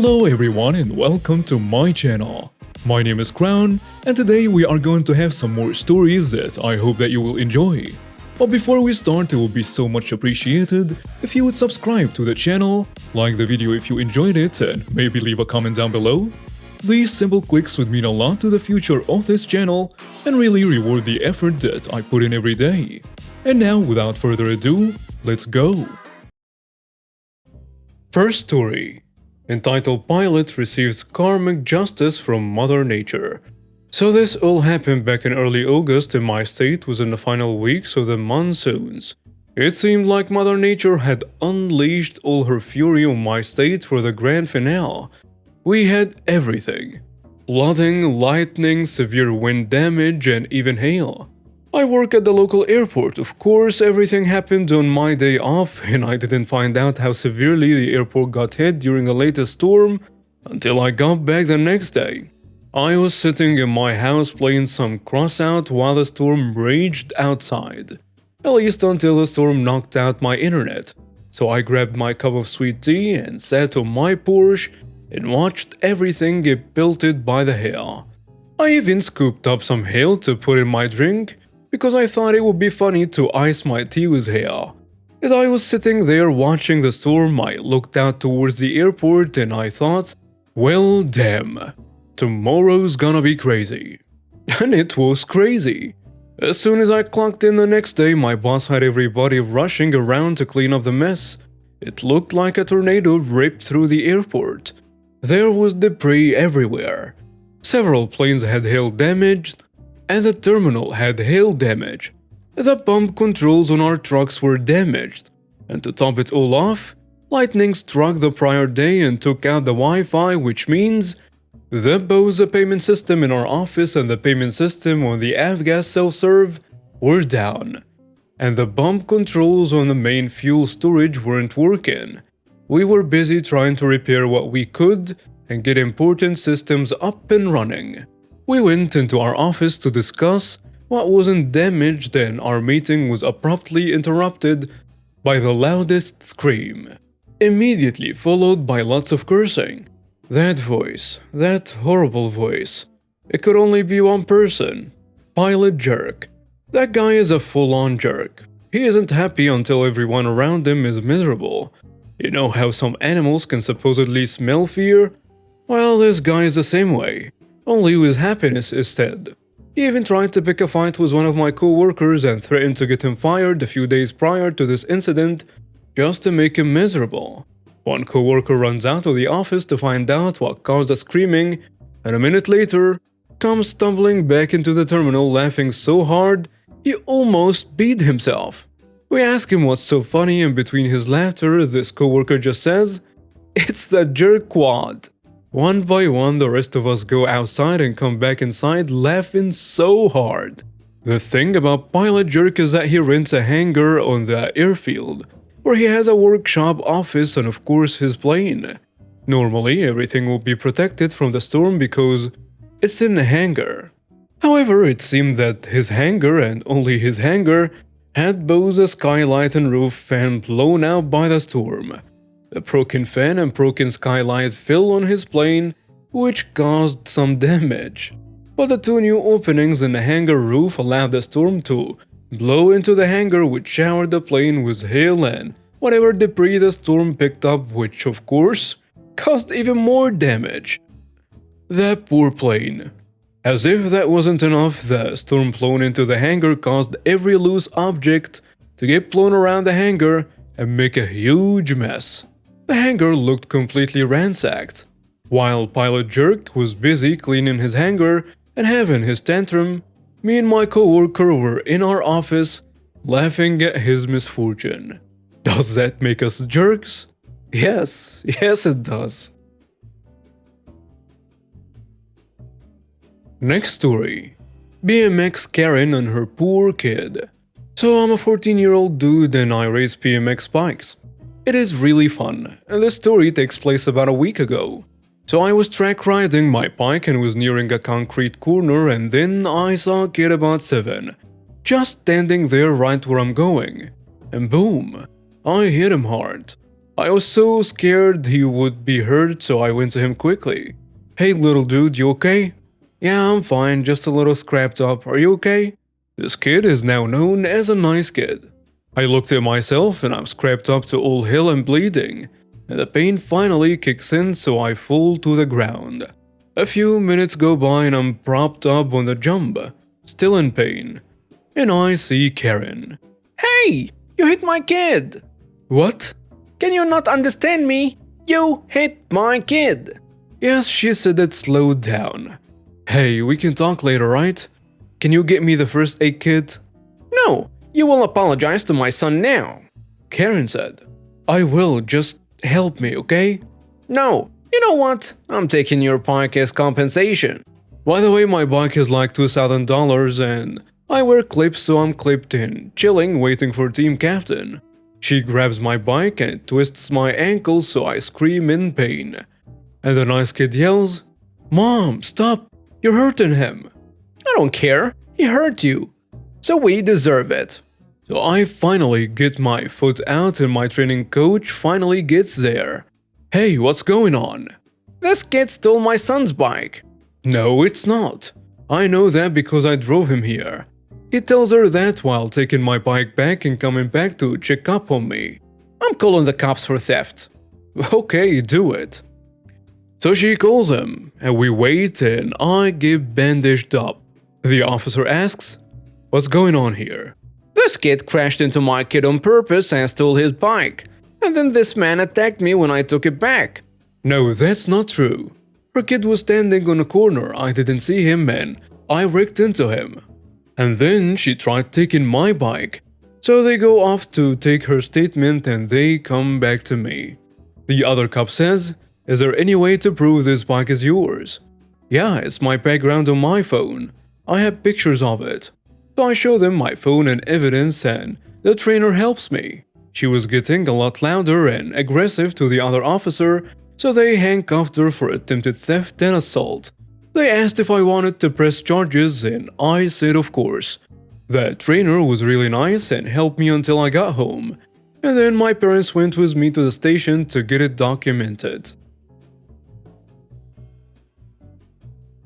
Hello everyone and welcome to my channel. My name is Crown and today we are going to have some more stories that I hope that you will enjoy. But before we start, it will be so much appreciated if you would subscribe to the channel, like the video if you enjoyed it, and maybe leave a comment down below. These simple clicks would mean a lot to the future of this channel and really reward the effort that I put in every day. And now, without further ado, let's go! First story. Entitled Pilot receives karmic justice from Mother Nature. So this all happened back in early August in my state within the final weeks of the monsoons. It seemed like Mother Nature had unleashed all her fury on my state for the grand finale. We had everything. Flooding, lightning, severe wind damage, and even hail. I work at the local airport. Of course, everything happened on my day off, and I didn't find out how severely the airport got hit during the latest storm until I got back the next day. I was sitting in my house playing some crossout while the storm raged outside. At least until the storm knocked out my internet. So I grabbed my cup of sweet tea and sat on my porch and watched everything get pelted by the hail. I even scooped up some hail to put in my drink, because I thought it would be funny to ice my tea with hail. As I was sitting there watching the storm, I looked out towards the airport and I thought, well damn, tomorrow's gonna be crazy. And it was crazy. As soon as I clocked in the next day, my boss had everybody rushing around to clean up the mess. It looked like a tornado ripped through the airport. There was debris everywhere. Several planes had hail damaged, and the terminal had hail damage. The pump controls on our trucks were damaged, and to top it all off, lightning struck the prior day and took out the Wi-Fi, which means the BOSA payment system in our office and the payment system on the avgas self-serve were down, and the pump controls on the main fuel storage weren't working. We were busy trying to repair what we could and get important systems up and running. We went into our office to discuss what wasn't damaged, and our meeting was abruptly interrupted by the loudest scream, immediately followed by lots of cursing. That voice, that horrible voice, it could only be one person. Pilot jerk. That guy is a full-on jerk. He isn't happy until everyone around him is miserable. You know how some animals can supposedly smell fear? Well, this guy is the same way. Only with happiness instead. He even tried to pick a fight with one of my co-workers and threatened to get him fired a few days prior to this incident just to make him miserable. One co-worker runs out of the office to find out what caused the screaming, and a minute later comes stumbling back into the terminal laughing so hard he almost beat himself. We ask him what's so funny, and between his laughter this co-worker just says, "It's the jerk quad." One by one, the rest of us go outside and come back inside laughing so hard. The thing about Pilot Jerk is that he rents a hangar on the airfield, where he has a workshop, office, and of course his plane. Normally, everything will be protected from the storm because it's in the hangar. However, it seemed that his hangar, and only his hangar, had both a skylight and roof fan blown out by the storm. The broken fan and broken skylight fell on his plane, which caused some damage. But the two new openings in the hangar roof allowed the storm to blow into the hangar, which showered the plane with hail and whatever debris the storm picked up, which of course caused even more damage. That poor plane. As if that wasn't enough, the storm blown into the hangar caused every loose object to get blown around the hangar and make a huge mess. The hangar looked completely ransacked. While Pilot Jerk was busy cleaning his hangar and having his tantrum, me and my co-worker were in our office laughing at his misfortune. Does that make us jerks? Yes it does. Next story. BMX Karen and her poor kid. So I'm a 14-year-old dude and I race BMX bikes. It is really fun, and this story takes place about a week ago. So I was track riding my bike and was nearing a concrete corner, and then I saw a kid about 7, just standing there right where I'm going. And boom, I hit him hard. I was so scared he would be hurt, so I went to him quickly. "Hey little dude, you okay?" "Yeah, I'm fine, just a little scrapped up. Are you okay?" This kid is now known as a nice kid. I looked at myself and I'm scrapped up to all hell and bleeding, and the pain finally kicks in, so I fall to the ground. A few minutes go by and I'm propped up on the jump, still in pain, and I see Karen. Hey, you hit my kid! What? Can you not understand me? You hit my kid! Yes, she said it slowed down. Hey, we can talk later, right? Can you get me the first aid kit? No, you will apologize to my son now. Karen said. I will, just help me, okay? No, you know what? I'm taking your bike as compensation. By the way, my bike is like $2,000 and I wear clips, so I'm clipped in, chilling, waiting for team captain. She grabs my bike and twists my ankle, so I scream in pain. And the nice kid yells, "Mom, stop! You're hurting him!" I don't care, he hurt you. So we deserve it. So I finally get my foot out and my training coach finally gets there. Hey, what's going on? This kid stole my son's bike. No, it's not. I know that because I drove him here. He tells her that while taking my bike back and coming back to check up on me. I'm calling the cops for theft. Okay, do it. So she calls him, and we wait and I get bandaged up. The officer asks, "What's going on here?" This kid crashed into my kid on purpose and stole his bike. And then this man attacked me when I took it back. No, that's not true. Her kid was standing on a corner, I didn't see him and I wrecked into him. And then she tried taking my bike. So they go off to take her statement and they come back to me. The other cop says, "Is there any way to prove this bike is yours?" "Yeah, it's my background on my phone. I have pictures of it." So I show them my phone and evidence and the trainer helps me. She was getting a lot louder and aggressive to the other officer, so they handcuffed her for attempted theft and assault. They asked if I wanted to press charges and I said of course. The trainer was really nice and helped me until I got home. And then my parents went with me to the station to get it documented.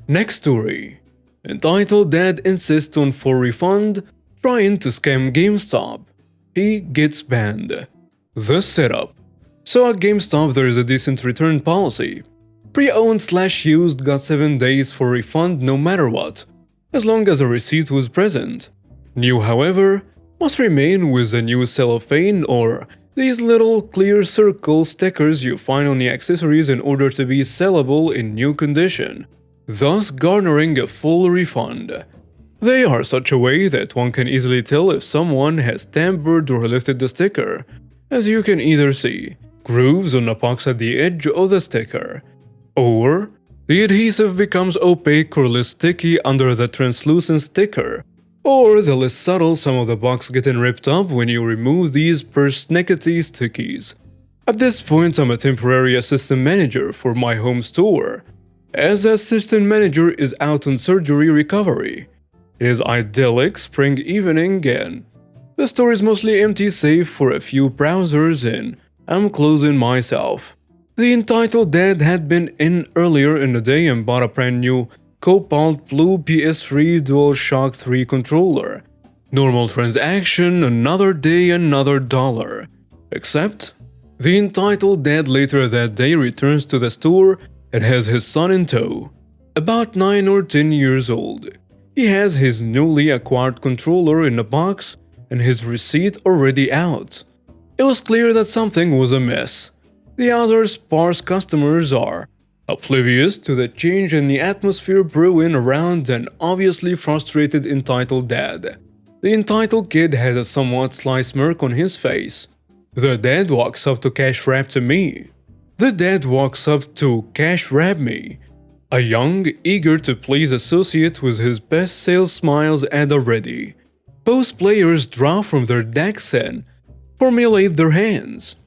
Next story. Entitled Dad Insists on Full Refund, Trying to Scam GameStop. He gets banned. The setup. So at GameStop there is a decent return policy. Pre-owned/used got 7 days for refund no matter what, as long as a receipt was present. New, however, must remain with a new cellophane or these little clear circle stickers you find on the accessories in order to be sellable in new condition, thus garnering a full refund. They are such a way that one can easily tell if someone has tampered or lifted the sticker, as you can either see grooves on the box at the edge of the sticker, or the adhesive becomes opaque or less sticky under the translucent sticker, or the less subtle some of the box getting ripped up when you remove these persnickety stickies. At this point I'm a temporary assistant manager for my home store, as the assistant manager is out on surgery recovery. It is idyllic spring evening and the store is mostly empty save for a few browsers and I'm closing myself. The entitled dad had been in earlier in the day and bought a brand new Cobalt Blue PS3 DualShock 3 controller. Normal transaction, another day, another dollar. Except, the entitled dad later that day returns to the store and has his son in tow. About 9 or 10 years old. He has his newly acquired controller in the box and his receipt already out. It was clear that something was amiss. The other sparse customers are oblivious to the change in the atmosphere brewing around an obviously frustrated entitled dad. The entitled kid has a somewhat sly smirk on his face. The dad walks up to cash wrap to me. A young, eager to please associate with his best sales smiles at the ready. Both players draw from their decks and formulate their hands.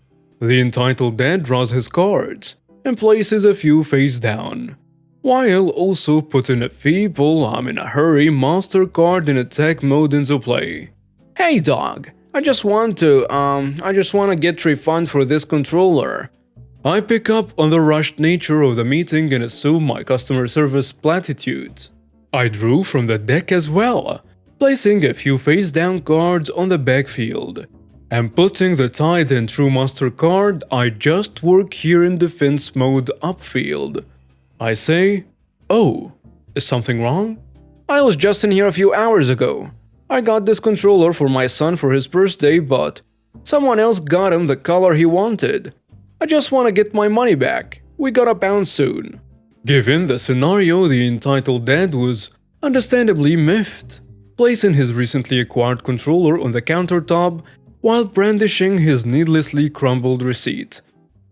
The entitled dad draws his cards and places a few face down, while also putting a feeble "I'm in a hurry" monster card in attack mode into play. Hey dog, I just want to get refund for this controller. I pick up on the rushed nature of the meeting and assume my customer service platitudes. I drew from the deck as well, placing a few face-down cards on the backfield, and putting the Tide and True Master card I just work here in defense mode upfield. I say, "Oh, is something wrong?" I was just in here a few hours ago. I got this controller for my son for his birthday, but someone else got him the color he wanted. I just want to get my money back. We gotta bounce soon. Given the scenario, the entitled dad was understandably miffed, placing his recently acquired controller on the countertop while brandishing his needlessly crumbled receipt.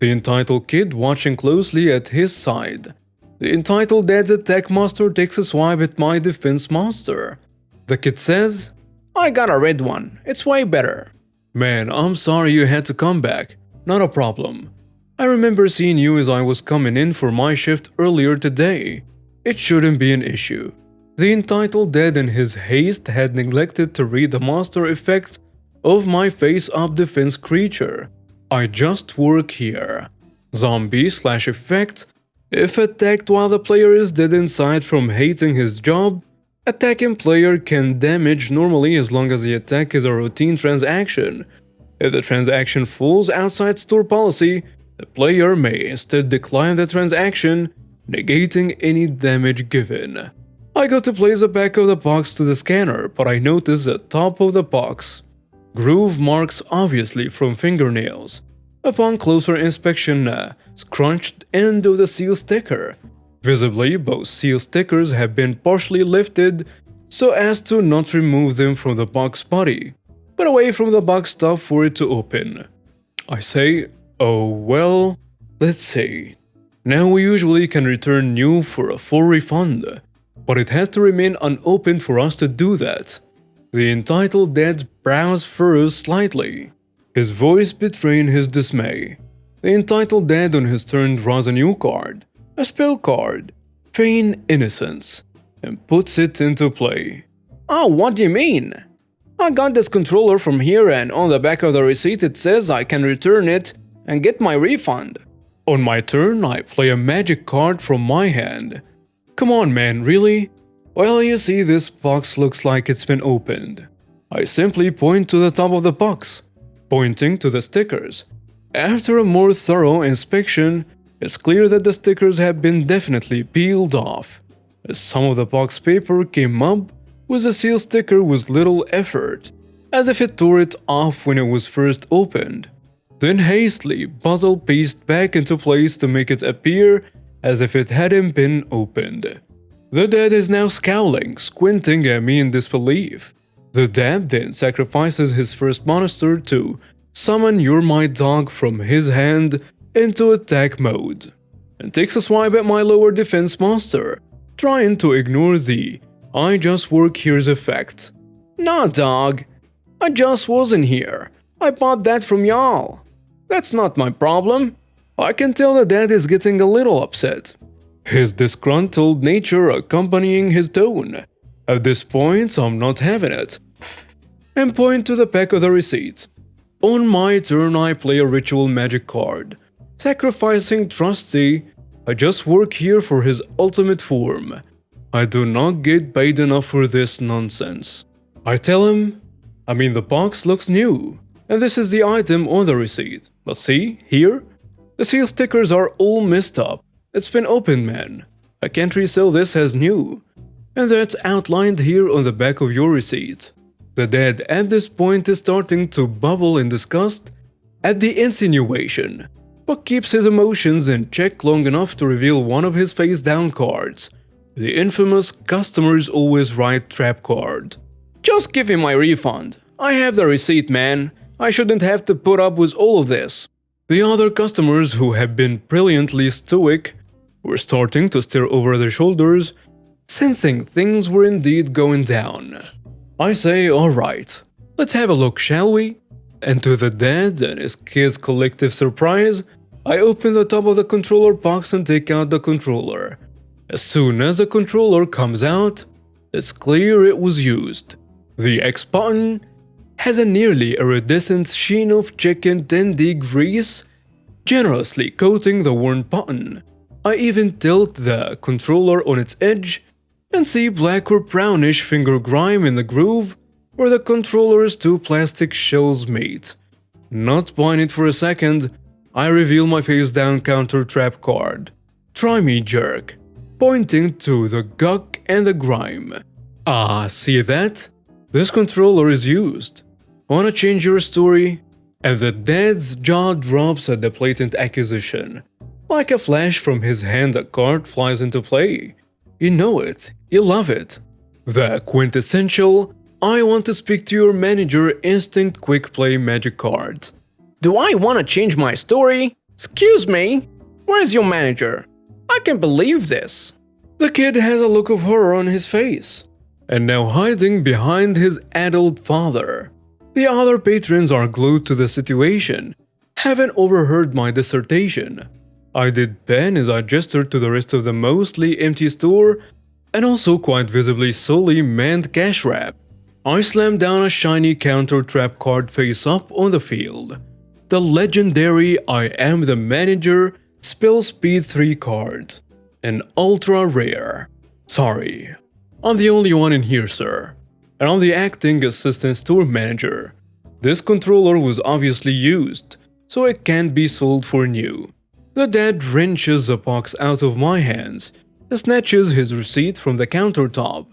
The entitled kid watching closely at his side. The entitled dad's attack master takes a swipe at my defense master. The kid says, I got a red one. It's way better. "Man, I'm sorry you had to come back. Not a problem. I remember seeing you as I was coming in for my shift earlier today. It shouldn't be an issue." The entitled dad in his haste had neglected to read the master effects of my face-up defense creature. I just work here. Zombie/effect. If attacked while the player is dead inside from hating his job, attacking player can damage normally as long as the attack is a routine transaction. If the transaction falls outside store policy, the player may instead decline the transaction, negating any damage given. I go to place the back of the box to the scanner, but I notice the top of the box. Groove marks obviously from fingernails. Upon closer inspection, scrunched end of the seal sticker. Visibly, both seal stickers have been partially lifted so as to not remove them from the box body, but away from the box top for it to open. I say, "Oh well, let's see. Now we usually can return new for a full refund, but it has to remain unopened for us to do that." The entitled dad's brows furrows slightly, his voice betraying his dismay. The entitled dad on his turn draws a new card, a spell card, Feign Innocence, and puts it into play. Oh, what do you mean? I got this controller from here and on the back of the receipt it says I can return it and get my refund. On my turn, I play a magic card from my hand. Come on, man, really? Well, you see, this box looks like it's been opened. I simply point to the top of the box, pointing to the stickers. After a more thorough inspection, it's clear that the stickers have been definitely peeled off, as some of the box paper came up with the seal sticker with little effort, as if it tore it off when it was first opened. Then hastily puzzle pieced back into place to make it appear as if it hadn't been opened. The dad is now scowling, squinting at me in disbelief. The dad then sacrifices his first monster to summon You're My Dog from his hand into attack mode, and takes a swipe at my lower defense monster, trying to ignore the I just work here's effect. Nah, dog. I just wasn't here. I bought that from y'all. That's not my problem. I can tell the dad is getting a little upset, his disgruntled nature accompanying his tone. At this point, I'm not having it, and point to the back of the receipt. On my turn, I play a ritual magic card, sacrificing Trusty. I just work here for his ultimate form. I do not get paid enough for this nonsense. I tell him, the box looks new, and this is the item on the receipt. But see, here? The seal stickers are all messed up. It's been opened, man. I can't resell this as new. And that's outlined here on the back of your receipt. The dad at this point is starting to bubble in disgust at the insinuation, but keeps his emotions in check long enough to reveal one of his face-down cards, the infamous Customers Always Right trap card. Just give me my refund. I have the receipt, man. I shouldn't have to put up with all of this. The other customers, who have been brilliantly stoic, were starting to stare over their shoulders, sensing things were indeed going down. I say, alright, let's have a look, shall we? And to the dad and his kid's collective surprise, I open the top of the controller box and take out the controller. As soon as the controller comes out, it's clear it was used. The X button has a nearly iridescent sheen of chicken tendy grease, generously coating the worn button. I even tilt the controller on its edge and see black or brownish finger grime in the groove where the controller's two plastic shells meet. Not buying it for a second, I reveal my face-down counter trap card. Try me, jerk, pointing to the gunk and the grime. Ah, see that? This controller is used. Wanna change your story? And the dad's jaw drops at the blatant accusation. Like a flash from his hand, a card flies into play. You know it, you love it. The quintessential, I want to speak to your manager instinct quick play magic card. Do I want to change my story? Excuse me? Where's your manager? I can't believe this. The kid has a look of horror on his face, and now hiding behind his adult father. The other patrons are glued to the situation, haven't overheard my dissertation. I did pen as I gestured to the rest of the mostly empty store and also quite visibly solely manned cash wrap. I slammed down a shiny counter trap card face up on the field. The legendary I am the manager spell speed 3 card. An ultra rare. Sorry, I'm the only one in here, sir. And I'm the acting assistant store manager. This controller was obviously used, so it can't be sold for new. The dad wrenches the box out of my hands and snatches his receipt from the countertop.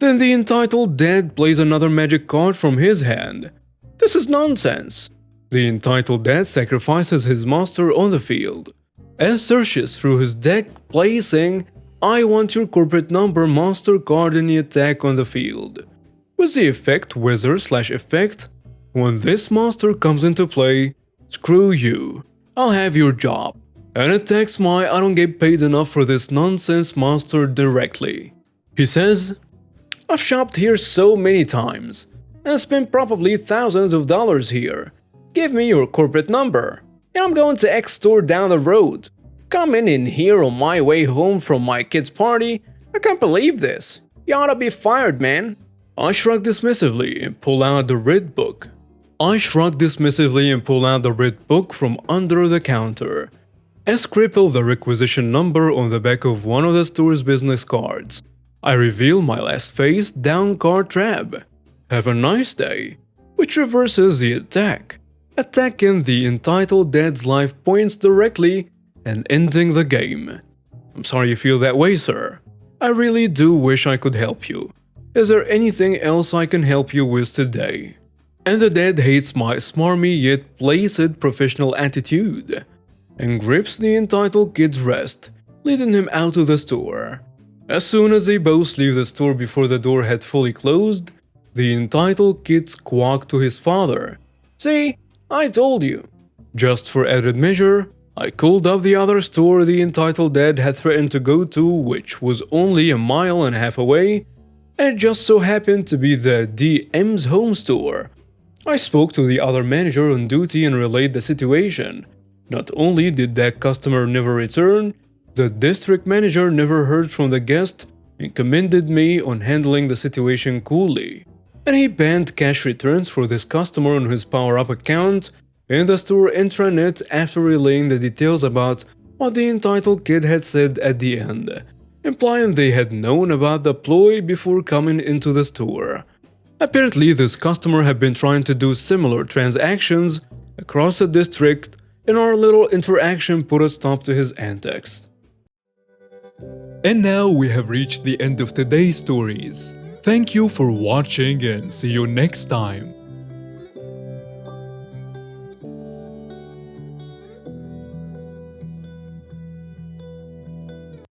Then the entitled dad plays another magic card from his hand. This is nonsense. The entitled dad sacrifices his master on the field and searches through his deck, placing I want your corporate number master card in the attack on the field. With the effect wizard/effect, when this master comes into play, screw you, I'll have your job. And attacks my I don't get paid enough for this nonsense master directly. He says, I've shopped here so many times and spent probably thousands of dollars here. Give me your corporate number and I'm going to X store down the road. Coming in here on my way home from my kid's party? I can't believe this. You oughta be fired, man. I shrug dismissively and pull out the red book. From under the counter and scribble the requisition number on the back of one of the store's business cards. I reveal my last face down card trap. Have a nice day, which reverses the attack, attacking the entitled dad's life points directly and ending the game. I'm sorry you feel that way, sir. I really do wish I could help you. Is there anything else I can help you with today? And the dad hates my smarmy yet placid professional attitude and grips the entitled kid's wrist, leading him out of the store. As soon as they both leave the store before the door had fully closed, the entitled kid squawked to his father, See, I told you. Just for added measure, I called up the other store the entitled dad had threatened to go to, which was only a mile and a half away, and it just so happened to be the DM's home store. I spoke to the other manager on duty and relayed the situation. Not only did that customer never return, the district manager never heard from the guest and commended me on handling the situation coolly. And he banned cash returns for this customer on his power-up account in the store intranet after relaying the details about what the entitled kid had said at the end, implying they had known about the ploy before coming into the store. Apparently, this customer had been trying to do similar transactions across the district, and our little interaction put a stop to his antics. And now we have reached the end of today's stories. Thank you for watching and see you next time.